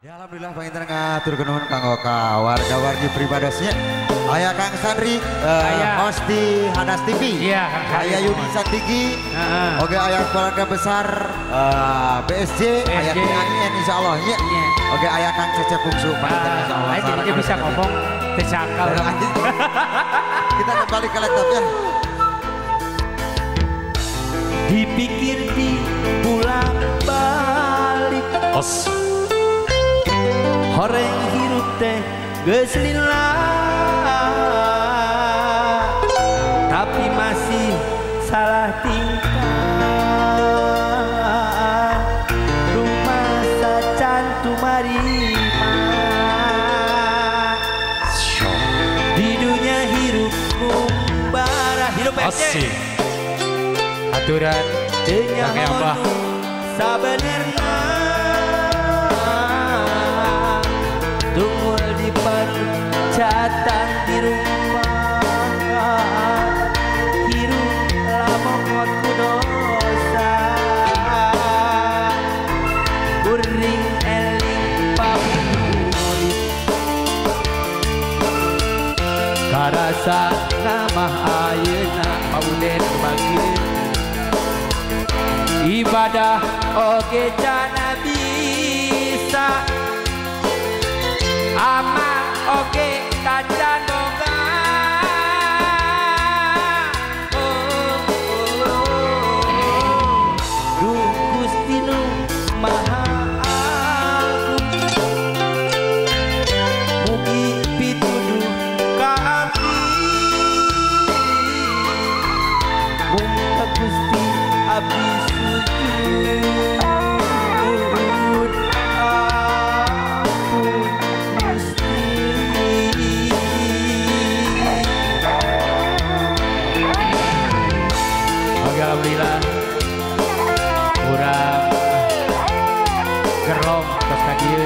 Ya alhamdulillah panginten ngatur nuhun kanggo ka warga-wargi pribadosnya. Aya Kang Sandri, host di Hadas TV. Iya, aya Yudi Santigi. Oke, aya keluarga besar BSJ, aya Tianien insyaallah ya. Oke, aya Kang Cecep Bungsu panginten insyaallah. Jadi dia bisa ngomong tercakal. Kita kembali ke laptop ya. Dipikir di pulang balik os horeng hirup teh geus lila tapi masih salah tingkah rumah sacan tumarima di dunia hirup kumbara hirup asik aturan yang apa sabenerna tunggu di percatan di rumah hirup lamot ku dosa kuring eling pamurit karasa nama ayeuna paulen bagieun ibadah oge cana bisa amal oge kacan boga Duh Gusti nu maha agung mugi pituduh ka abdi mugi Gusti abdi sujud alhamdulillah kurang gerong terus kadir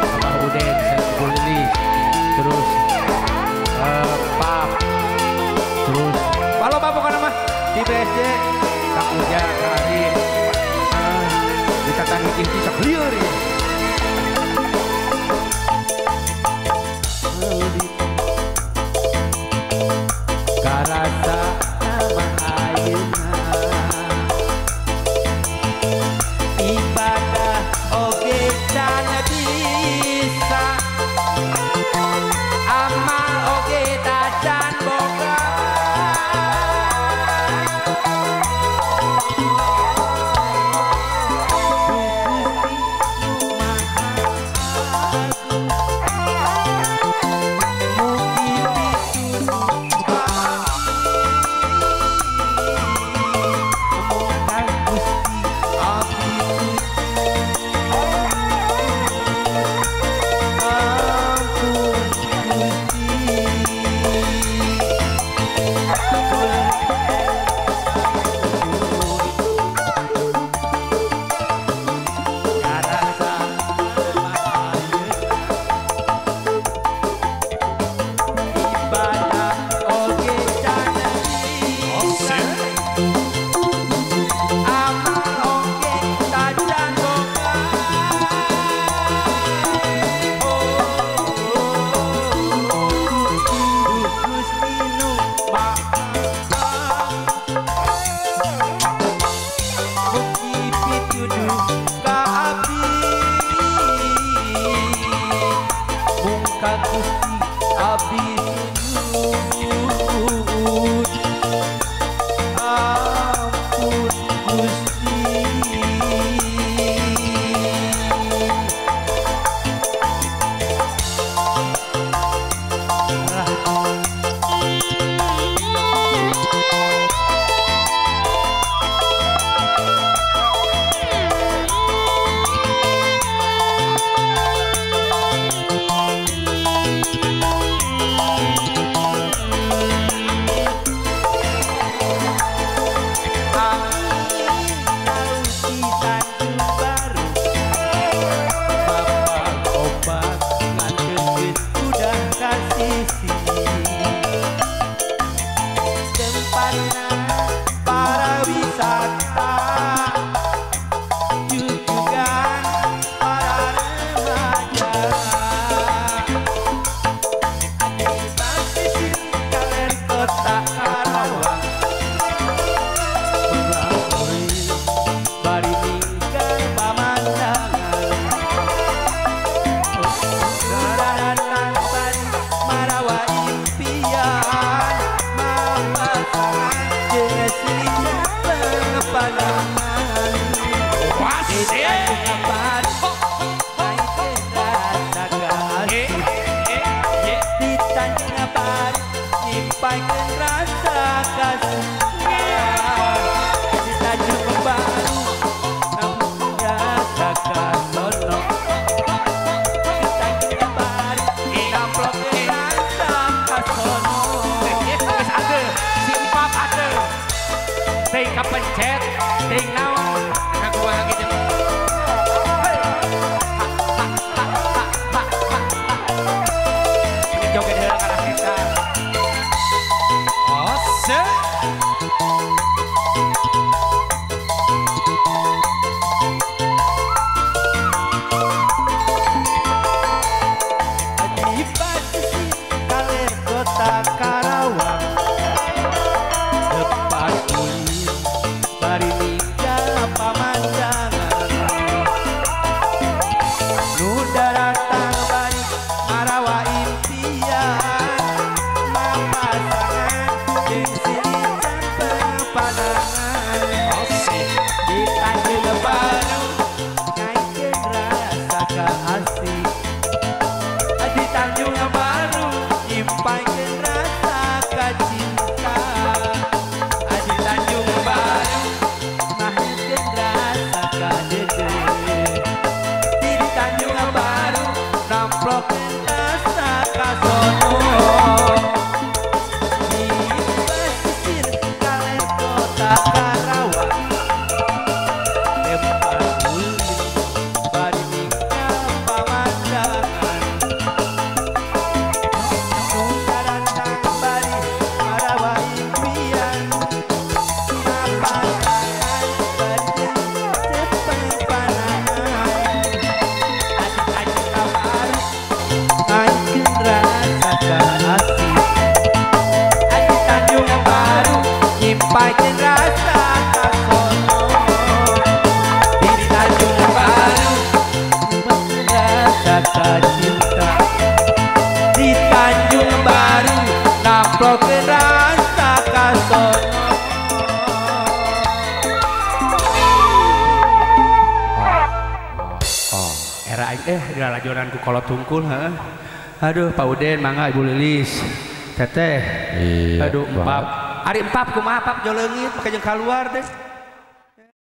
sama Uden Bulli terus Pap terus halo Pap bukan nama di BSJ Kang Uja Karin kita tanggung tinggi sok liur ya karasa nama ayeuna ibadah oge cana bisa amal oge tacan boga ka sono namplok rasa ka sono geus ade simpap ade teh kapencet teh naon ngakuah gitu joget heula kana kita ose di Pasisir Kaler Kota Karawang depan ulin bari ninggal pamandangan nu daratang bari marawa impian mapasangan jeung sirican pepandangan di Tanjung Baru ngaikeun rasa kaasih di Tanjung Baru nyimpaikeun rasa kacinta di Tanjung Baru mahkeun rasa kadede di Tanjung Baru namplokeun rasa kasono di Pasisir Kaler Kota Karawang tempat ulin bari ninggal pamandangan nu daratang bari marawa impian mapasangan bari cepeng panangan adik-adik Baru ngaikeun rasa kaasih di Tanjung Baru nyimpaikeun rasa kasono di Tanjung Baru nyimpaikeun rasa kacinta di Tanjung Baru namplokeun rasa kasono era dilalajonan ku kolot tungkul aduh Pak Uden mangga Ibu Lilis teteh aduh empap ari empap kumaha pap jolengit make jeung keluar deh